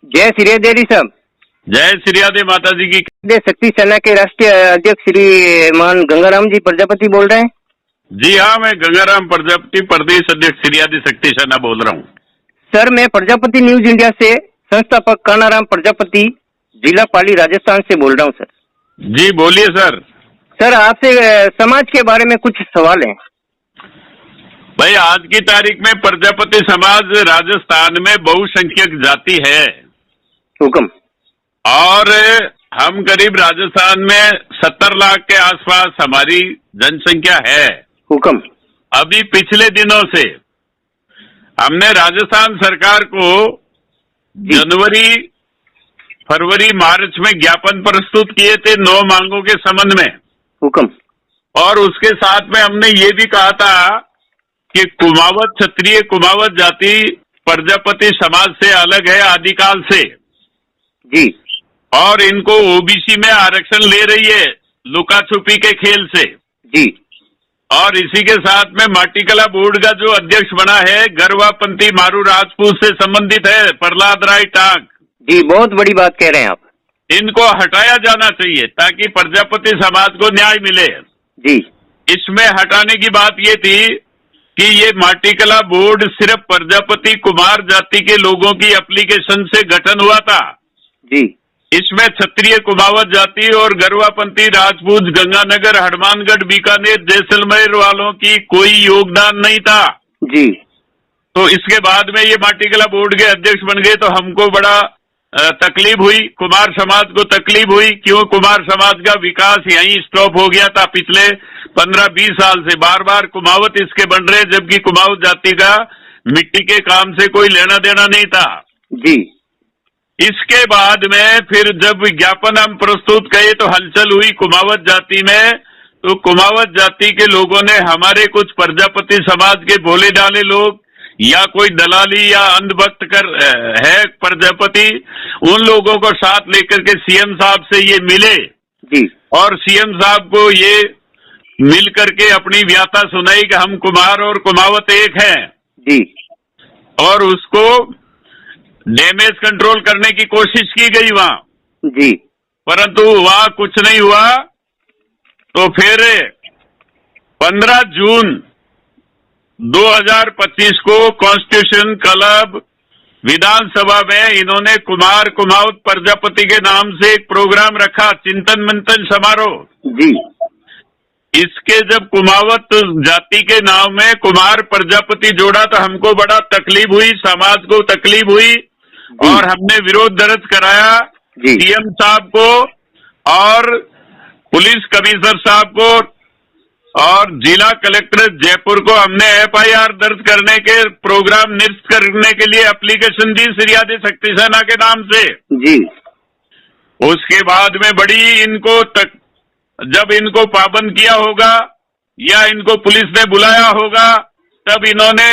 जय श्री देवी साहब। जय श्री राधे माता जी की। शक्ति सेना के राष्ट्रीय अध्यक्ष श्री मान गंगाराम जी प्रजापति बोल रहे हैं। जी हाँ, मैं गंगाराम प्रजापति प्रदेश अध्यक्ष श्री आदि शक्ति सेना बोल रहा हूँ। सर, मैं प्रजापति न्यूज इंडिया से संस्थापक कानाराम प्रजापति, जिला पाली, राजस्थान से बोल रहा हूँ सर। जी बोलिए सर। सर, आपसे समाज के बारे में कुछ सवाल हैं। भाई, आज की तारीख में प्रजापति समाज राजस्थान में बहुसंख्यक जाति है। हुक्म। और हम करीब राजस्थान में 70 लाख के आसपास हमारी जनसंख्या है। हुक्म। अभी पिछले दिनों से हमने राजस्थान सरकार को जनवरी, फरवरी, मार्च में ज्ञापन प्रस्तुत किए थे 9 मांगों के संबंध में। हुक्म। और उसके साथ में हमने ये भी कहा था कि कुमावत, क्षत्रिय कुमावत जाति प्रजापति समाज से अलग है आदिकाल से। जी। और इनको ओबीसी में आरक्षण ले रही है लुका छुपी के खेल से। जी। और इसी के साथ में माटीकला बोर्ड का जो अध्यक्ष बना है गरवापंथी मारू राजपूत से संबंधित है, प्रहलाद राय टांग जी, बहुत बड़ी बात कह रहे हैं आप। इनको हटाया जाना चाहिए ताकि प्रजापति समाज को न्याय मिले। जी। इसमें हटाने की बात ये थी कि ये माटीकला बोर्ड सिर्फ प्रजापति कुमार जाति के लोगों की एप्लीकेशन से गठन हुआ था। जी। इसमें क्षत्रिय कुमावत जाति और गरवापंथी राजपूत गंगानगर, हनुमानगढ़, बीकानेर, जैसलमेर वालों की कोई योगदान नहीं था। जी। तो इसके बाद में ये माटीकला बोर्ड के अध्यक्ष बन गए तो हमको बड़ा तकलीफ हुई, कुमार समाज को तकलीफ हुई। क्यों? कुमार समाज का विकास यहीं स्टॉप हो गया था पिछले 15-20 साल से। बार बार कुमावत इसके बन रहे, जबकि कुमावत जाति का मिट्टी के काम से कोई लेना देना नहीं था। जी। इसके बाद में फिर जब विज्ञापन हम प्रस्तुत किए तो हलचल हुई कुमावत जाति में। तो कुमावत जाति के लोगों ने हमारे कुछ प्रजापति समाज के भोले डाले लोग या कोई दलाली या अंधभक्त कर है प्रजापति, उन लोगों को साथ लेकर के सीएम साहब से ये मिले। जी। और सीएम साहब को ये मिल करके अपनी व्याथा सुनाई कि हम कुमार और कुमावत एक हैं। जी। और उसको डैमेज कंट्रोल करने की कोशिश की गई वहां। जी। परंतु वहां कुछ नहीं हुआ। तो फिर 15 जून 2025 को कॉन्स्टिट्यूशन क्लब विधानसभा में इन्होंने कुमार कुमावत प्रजापति के नाम से एक प्रोग्राम रखा, चिंतन मंथन समारोह। जी। इसके जब कुमावत जाति के नाम में कुमार प्रजापति जोड़ा तो हमको बड़ा तकलीफ हुई, समाज को तकलीफ हुई। और हमने विरोध दर्ज कराया सीएम साहब को और पुलिस कमिश्नर साहब को और जिला कलेक्टर जयपुर को। हमने एफआईआर दर्ज करने के प्रोग्राम निरस्त करने के लिए एप्लीकेशन दी श्री आदि शक्ति सेना के नाम से। जी। उसके बाद में बड़ी इनको जब इनको पाबंद किया होगा या इनको पुलिस ने बुलाया होगा तब इन्होंने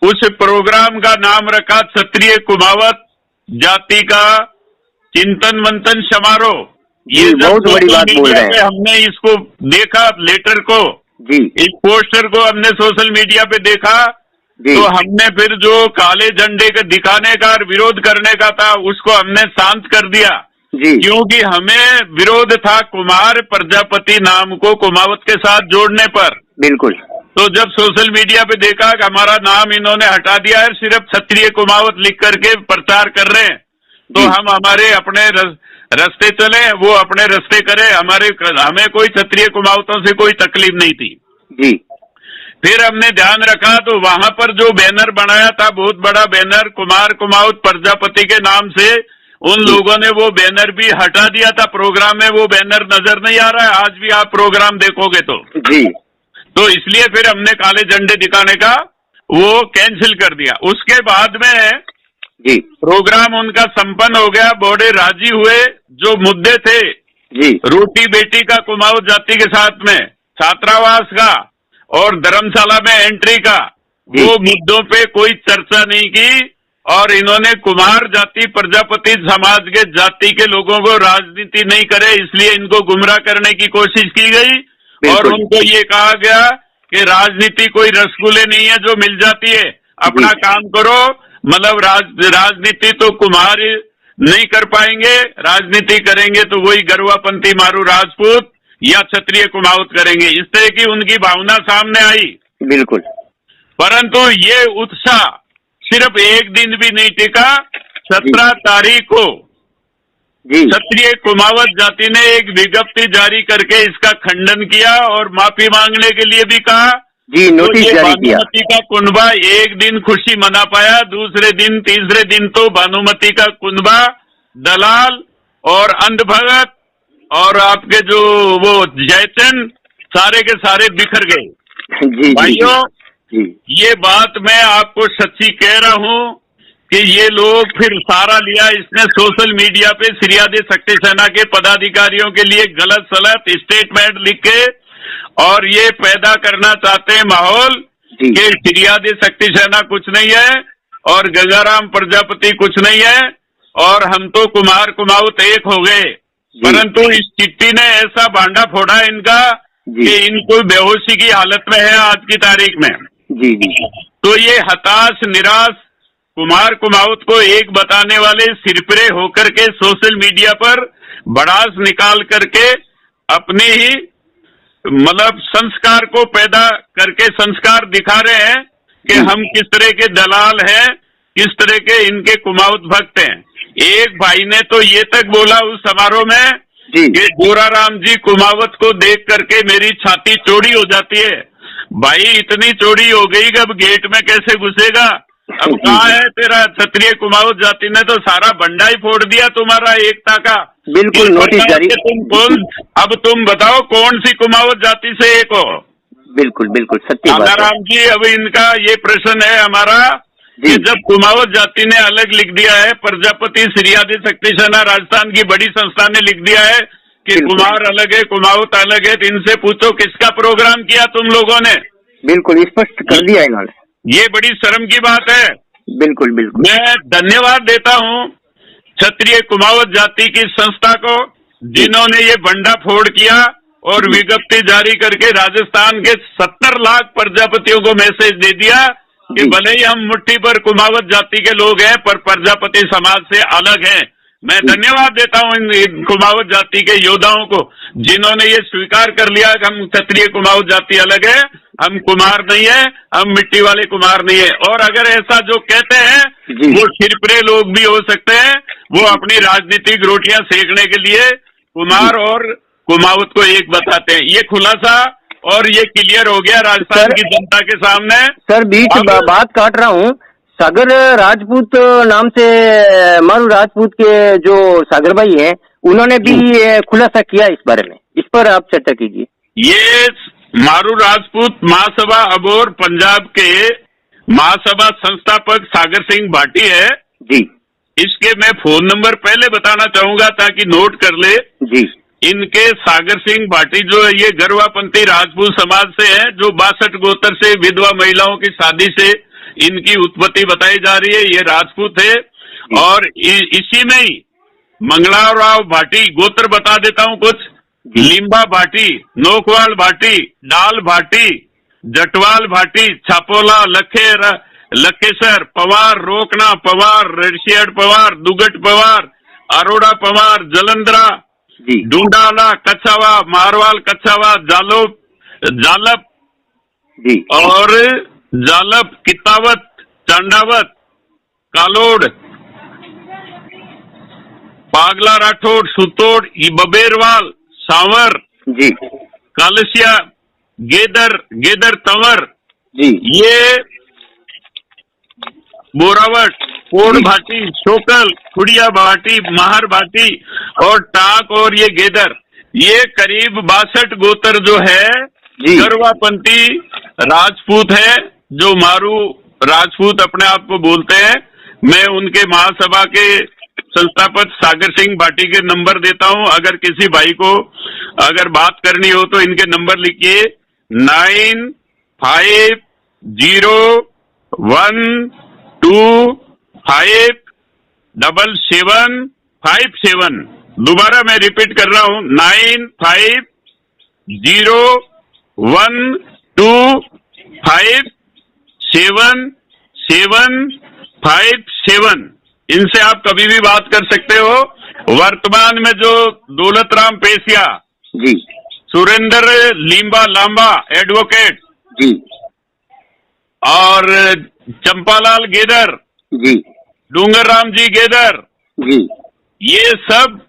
उस प्रोग्राम का नाम रखा क्षत्रिय कुमावत जाति का चिंतन मंथन समारोह। ये बहुत बड़ी बात बोल रहे हैं। हमने इसको देखा, लेटर को, जी, इस पोस्टर को हमने सोशल मीडिया पे देखा। तो हमने फिर जो काले झंडे के दिखाने का और विरोध करने का था उसको हमने शांत कर दिया। जी। क्योंकि हमें विरोध था कुमार प्रजापति नाम को कुमावत के साथ जोड़ने पर। बिल्कुल। तो जब सोशल मीडिया पे देखा कि हमारा नाम इन्होंने हटा दिया है, सिर्फ क्षत्रिय कुमावत लिख करके प्रचार कर रहे हैं, तो हम हमारे अपने रास्ते चले, वो अपने रास्ते करे। हमें कोई क्षत्रिय कुमावतों से कोई तकलीफ नहीं थी। जी। फिर हमने ध्यान रखा तो वहां पर जो बैनर बनाया था, बहुत बड़ा बैनर कुमार कुमावत प्रजापति के नाम से, उन लोगों ने वो बैनर भी हटा दिया था। प्रोग्राम में वो बैनर नजर नहीं आ रहा है, आज भी आप प्रोग्राम देखोगे तो। जी। तो इसलिए फिर हमने काले झंडे दिखाने का वो कैंसिल कर दिया। उसके बाद में जी प्रोग्राम उनका संपन्न हो गया, बड़े राजी हुए। जो मुद्दे थे जी, रोटी बेटी का कुमावत जाति के साथ में, छात्रावास का और धर्मशाला में एंट्री का, वो मुद्दों पे कोई चर्चा नहीं की। और इन्होंने कुमार जाति प्रजापति समाज के जाति के लोगों को राजनीति नहीं करे इसलिए इनको गुमराह करने की कोशिश की गई। और उनको ये कहा गया कि राजनीति कोई रसगुल्ले नहीं है जो मिल जाती है, अपना काम करो। मतलब राजनीति तो कुमार नहीं कर पाएंगे, राजनीति करेंगे तो वही गरवापंथी मारू राजपूत या क्षत्रिय कुमाऊत करेंगे, इस तरह की उनकी भावना सामने आई। बिल्कुल। परंतु ये उत्साह सिर्फ एक दिन भी नहीं टिका। 17 तारीख को क्षत्रिय कुमावत जाति ने एक विज्ञप्ति जारी करके इसका खंडन किया और माफी मांगने के लिए भी कहा। जी, नोटिस जारी किया। भानुमति का कुनबा एक दिन खुशी मना पाया, दूसरे दिन तीसरे दिन तो भानुमति का कुनबा, दलाल और अंधभगत और आपके जो वो जयचंद सारे के सारे बिखर गए। भाइयों, ये बात मैं आपको सच्ची कह रहा हूं कि ये लोग फिर सहारा लिया इसने सोशल मीडिया पे सिरियादे शक्ति सेना के पदाधिकारियों के लिए गलत सलत स्टेटमेंट लिख के, और ये पैदा करना चाहते हैं माहौल कि सिरियादे शक्ति सेना कुछ नहीं है और गंगाराम प्रजापति कुछ नहीं है और हम तो कुमार कुमाऊत एक हो गए। परंतु इस चिट्ठी ने ऐसा भांडा फोड़ा इनका कि इनको बेहोशी की हालत में है आज की तारीख में। तो ये हताश निराश कुमार कुमाऊत को एक बताने वाले सिरफिरे होकर के सोशल मीडिया पर भड़ास निकाल करके अपने ही मतलब संस्कार को पैदा करके संस्कार दिखा रहे हैं कि हम किस तरह के दलाल हैं, किस तरह के इनके कुमाऊत भक्त हैं। एक भाई ने तो ये तक बोला उस समारोह में कि गोराराम जी कुमावत को देख करके मेरी छाती चौड़ी हो जाती है। भाई इतनी चौड़ी हो गई कि अब गेट में कैसे घुसेगा? अब कहाँ है तेरा क्षत्रिय कुमाऊत जाति ने तो सारा भंडा ही फोड़ दिया तुम्हारा एकता का। बिल्कुल नोटिस जारी। तुम कौन, अब तुम बताओ कौन सी कुमाऊत जाति से एक हो? बिल्कुल बिल्कुल सत्य बात है। गंगाराम जी, अब इनका ये प्रश्न है हमारा कि जब कुमाऊत जाति ने अलग लिख दिया है, प्रजापति सिरियादे शक्ति सेना राजस्थान की बड़ी संस्था ने लिख दिया है कि कुमार अलग है कुमाऊत अलग है, तो इनसे पूछो किसका प्रोग्राम किया तुम लोगों ने? बिल्कुल स्पष्ट कर दिया इन्होंने। ये बड़ी शर्म की बात है। बिल्कुल बिल्कुल। मैं धन्यवाद देता हूँ क्षत्रिय कुमावत जाति की संस्था को जिन्होंने ये भंडा फोड़ किया और विज्ञप्ति जारी करके राजस्थान के 70 लाख प्रजापतियों को मैसेज दे दिया कि भले ही हम मुट्ठी पर कुमावत जाति के लोग हैं पर प्रजापति समाज से अलग हैं। मैं धन्यवाद देता हूँ इन कुमावत जाति के योद्धाओं को जिन्होंने ये स्वीकार कर लिया कि हम क्षत्रिय कुमावत जाति अलग है, हम कुमार नहीं है, हम मिट्टी वाले कुमार नहीं है। और अगर ऐसा जो कहते हैं वो छिरपरे लोग भी हो सकते हैं, वो अपनी राजनीतिक रोटियां सेकने के लिए कुमार और कुमावत को एक बताते हैं। ये खुलासा और ये क्लियर हो गया राजस्थान की जनता के सामने। सर बीच बात काट रहा हूँ, सागर राजपूत नाम से मारू राजपूत के जो सागर भाई हैं उन्होंने भी खुलासा किया इस बारे में, इस पर आप चर्चा कीजिए। ये मारू राजपूत महासभा अबोर पंजाब के महासभा संस्थापक सागर सिंह भाटी है जी। इसके मैं फोन नंबर पहले बताना चाहूंगा ताकि नोट कर ले जी। इनके सागर सिंह भाटी जो है ये गरवापंथी राजपूत समाज से है, जो 62 गोत्र से विधवा महिलाओं की शादी से इनकी उत्पत्ति बताई जा रही है। ये राजपूत है और इसी में ही मंगलाराव भाटी गोत्र बता देता हूँ कुछ, लिम्बा भाटी, नोकवाल भाटी, डाल भाटी, जटवाल भाटी, छापोला, लखेसर पवार, रोकना पवार, रेडशियड पवार, दुगट पवार, अरोड़ा पवार, जलंधरा, डूंडाला, कछावा, मारवाल कछावा, जालप और जालप, कितावत, चांडावत, कालोड, पागला राठौड़, सुतोड़, बबेरवाल, सांवर जी, कालसिया, गेदर तंवर जी, ये बोरावट, कोड भाटी, शोकल, खुड़िया भाटी, महार भाटी और टाक और ये गेदर, ये करीब 62 गोत्र जो है गरवापंथी राजपूत है, जो मारू राजपूत अपने आप को बोलते हैं। मैं उनके महासभा के संस्थापक सागर सिंह भाटी के नंबर देता हूं, अगर किसी भाई को अगर बात करनी हो तो इनके नंबर लिखिए 9502577757। दोबारा मैं रिपीट कर रहा हूं 9502577757। इनसे आप कभी भी बात कर सकते हो। वर्तमान में जो दौलतराम पेशिया जी, सुरेंद्र लीम्बा लांबा एडवोकेट जी, और चंपालाल गेदर जी, डूंगर राम जी गेदर, जी, ये सब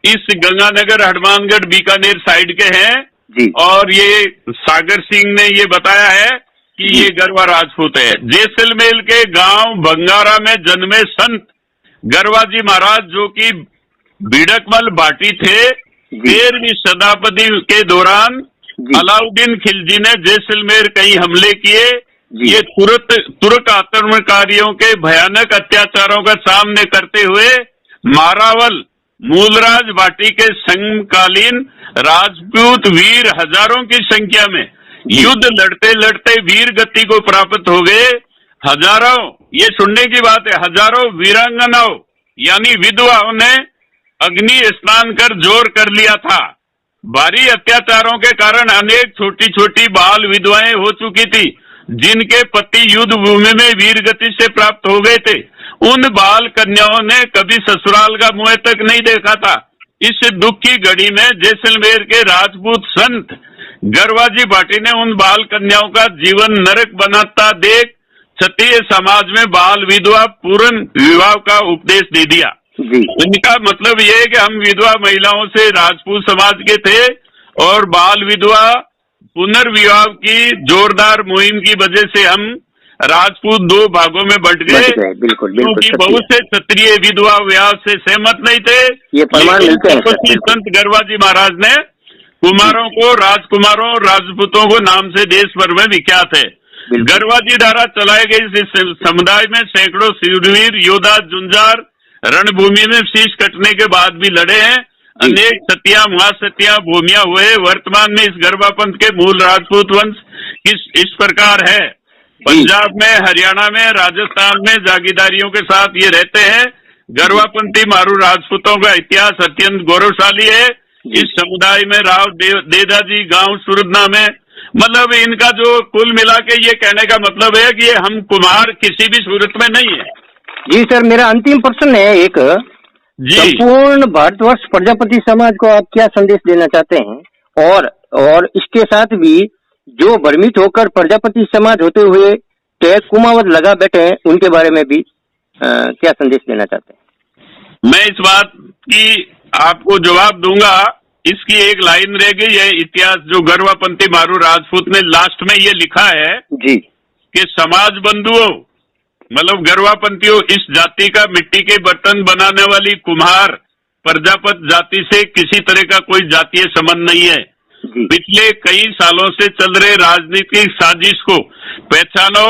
इस गंगानगर हनुमानगढ़ बीकानेर साइड के हैं। जी, और ये सागर सिंह ने ये बताया है कि ये गरवा राजपूत है। जैसलमेर के गांव बंगारा में जन्मे संत गरवाजी महाराज, जो कि बिड़कमल भाटी थे, 13वीं शताब्दी के दौरान अलाउद्दीन खिलजी ने जैसलमेर कई हमले किए। ये तुर्क आक्रमणकारियों के भयानक अत्याचारों का सामने करते हुए मारावल मूलराज भाटी के समकालीन राजपूत वीर हजारों की संख्या में युद्ध लड़ते लड़ते वीर गति को प्राप्त हो गए। हजारों, ये सुनने की बात है, हजारों वीरांगनाओं यानी विधवाओं ने अग्नि स्नान कर जोर कर लिया था। भारी अत्याचारों के कारण अनेक छोटी छोटी बाल विधवाएं हो चुकी थी, जिनके पति युद्ध भूमि में वीर गति से प्राप्त हो गए थे। उन बाल कन्याओं ने कभी ससुराल का मुंह तक नहीं देखा था। इस दुख की घड़ी में जैसलमेर के राजपूत संत गरवाजी भाटी ने उन बाल कन्याओं का जीवन नरक बनाता देख क्षत्रिय समाज में बाल विधवा पूर्ण विवाह का उपदेश दे दिया। इनका मतलब ये है कि हम विधवा महिलाओं से राजपूत समाज के थे और बाल विधवा पुनर्विवाह की जोरदार मुहिम की वजह से हम राजपूत दो भागों में बंट गए, क्योंकि बहुत से क्षत्रिय विधवा विवाह से सहमत नहीं थे। ये प्रमाण मिलते हैं। संत गरवाजी महाराज ने कुमारों को राजकुमारों और राजपूतों को नाम से देश भर में विख्यात है। गरवाजी द्वारा चलाए गए इस समुदाय में सैकड़ों शूरवीर योद्धा जुंजार रणभूमि में शीश कटने के बाद भी लड़े हैं। अनेक सतिया महासतिया भूमिया हुए। वर्तमान में इस गरवा पंथ के मूल राजपूत वंश इस प्रकार है। पंजाब में, हरियाणा में, राजस्थान में जागीरदारियों के साथ ये रहते हैं। गरवापंथी मारू राजपूतों का इतिहास अत्यंत गौरवशाली है। इस समुदाय में राव देदाजी गांव सुरदना में, मतलब इनका जो कुल मिला के ये कहने का मतलब है कि ये हम कुमार किसी भी सूरत में नहीं है। जी सर, मेरा अंतिम प्रश्न है एक जी, संपूर्ण भारतवर्ष प्रजापति समाज को आप क्या संदेश देना चाहते हैं, और इसके साथ भी जो भ्रमित होकर प्रजापति समाज होते हुए कुमावत लगा बैठे हैं, उनके बारे में भी क्या संदेश देना चाहते हैं? मैं इस बात की आपको जवाब दूंगा। इसकी एक लाइन रह गई है, इतिहास जो गरवापंथी मारू राजपूत ने लास्ट में ये लिखा है जी कि समाज बंधुओं, मतलब गरवापंथियों, इस जाति का मिट्टी के बर्तन बनाने वाली कुम्हार प्रजापत जाति से किसी तरह का कोई जातीय संबंध नहीं है। पिछले कई सालों से चल रहे राजनीतिक साजिश को पहचानो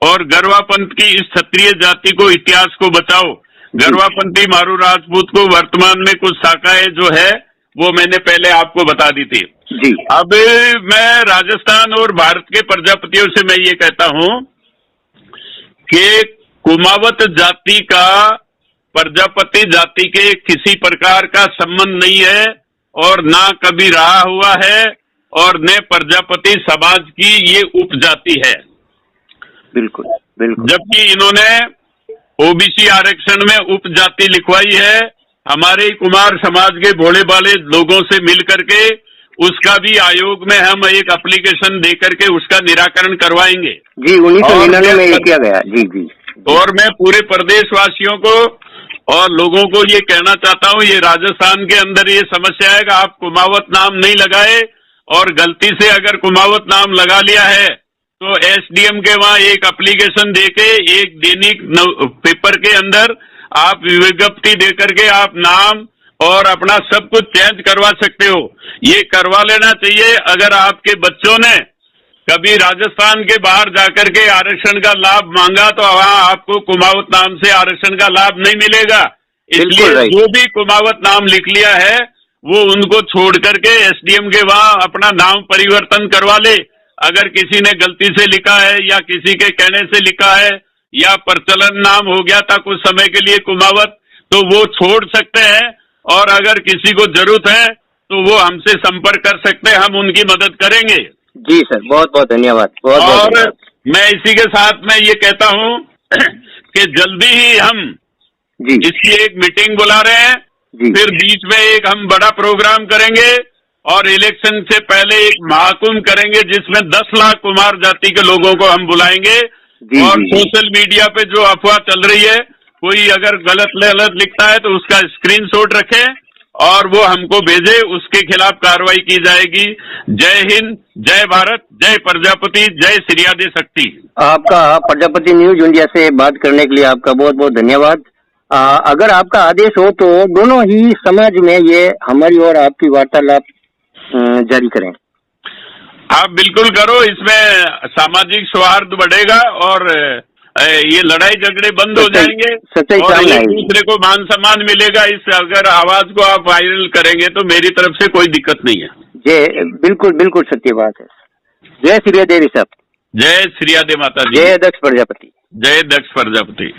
और गरवापंथ की इस क्षत्रिय जाति को, इतिहास को बचाओ। गरवापंथी मारू राजपूत को वर्तमान में कुछ शाखाएं जो है वो मैंने पहले आपको बता दी थी। जी। अब मैं राजस्थान और भारत के प्रजापतियों से मैं ये कहता हूं कि कुमावत जाति का प्रजापति जाति के किसी प्रकार का संबंध नहीं है और ना कभी रहा हुआ है, और न प्रजापति समाज की ये उपजाति है। बिल्कुल बिल्कुल। जबकि इन्होंने ओबीसी आरक्षण में उपजाति लिखवाई है। हमारे कुमार समाज के भोले भाले लोगों से मिल करके उसका भी आयोग में हम एक एप्लीकेशन दे करके उसका निराकरण करवाएंगे। जी, 1999 में ये किया गया। जी जी। और मैं पूरे प्रदेशवासियों को और लोगों को ये कहना चाहता हूँ, ये राजस्थान के अंदर ये समस्या है कि आप कुमावत नाम नहीं लगाए, और गलती से अगर कुमावत नाम लगा लिया है तो एसडीएम के वहाँ एक एप्लीकेशन देके एक दैनिक पेपर के अंदर आप विज्ञप्ति दे करके आप नाम और अपना सब कुछ चेंज करवा सकते हो। ये करवा लेना चाहिए। अगर आपके बच्चों ने कभी राजस्थान के बाहर जाकर के आरक्षण का लाभ मांगा तो वहाँ आपको कुमावत नाम से आरक्षण का लाभ नहीं मिलेगा। इसलिए जो भी कुमावत नाम लिख लिया है वो उनको छोड़ करके एसडीएम के वहाँ अपना नाम परिवर्तन करवा ले। अगर किसी ने गलती से लिखा है या किसी के कहने से लिखा है या प्रचलन नाम हो गया था कुछ समय के लिए कुमावत, तो वो छोड़ सकते हैं। और अगर किसी को जरूरत है तो वो हमसे संपर्क कर सकते हैं, हम उनकी मदद करेंगे। जी सर, बहुत बहुत धन्यवाद। और मैं इसी के साथ में ये कहता हूँ कि जल्दी ही हम जी। इसकी एक मीटिंग बुला रहे हैं, जी। फिर बीच में एक हम बड़ा प्रोग्राम करेंगे और इलेक्शन से पहले एक महाकुंभ करेंगे जिसमें 10 लाख कुमार जाति के लोगों को हम बुलाएंगे। जी, और जी, जी। सोशल मीडिया पे जो अफवाह चल रही है, कोई अगर गलत लिखता है तो उसका स्क्रीनशॉट रखें और वो हमको भेजे, उसके खिलाफ कार्रवाई की जाएगी। जय हिंद, जय भारत, जय प्रजापति, जय श्री आदि शक्ति। आपका प्रजापति न्यूज इंडिया से बात करने के लिए आपका बहुत बहुत धन्यवाद। अगर आपका आदेश हो तो दोनों ही समाज में ये हमारी और आपकी वार्तालाप जारी करें। आप बिल्कुल करो, इसमें सामाजिक सौहार्द बढ़ेगा और ये लड़ाई झगड़े बंद हो जाएंगे और एक दूसरे को मान सम्मान मिलेगा। इस अगर आवाज को आप वायरल करेंगे तो मेरी तरफ से कोई दिक्कत नहीं है। जय, बिल्कुल बिल्कुल सत्य बात है। जय श्री देवी साहब। जय श्री आदि माता जी। जय दक्ष प्रजापति। जय दक्ष प्रजापति।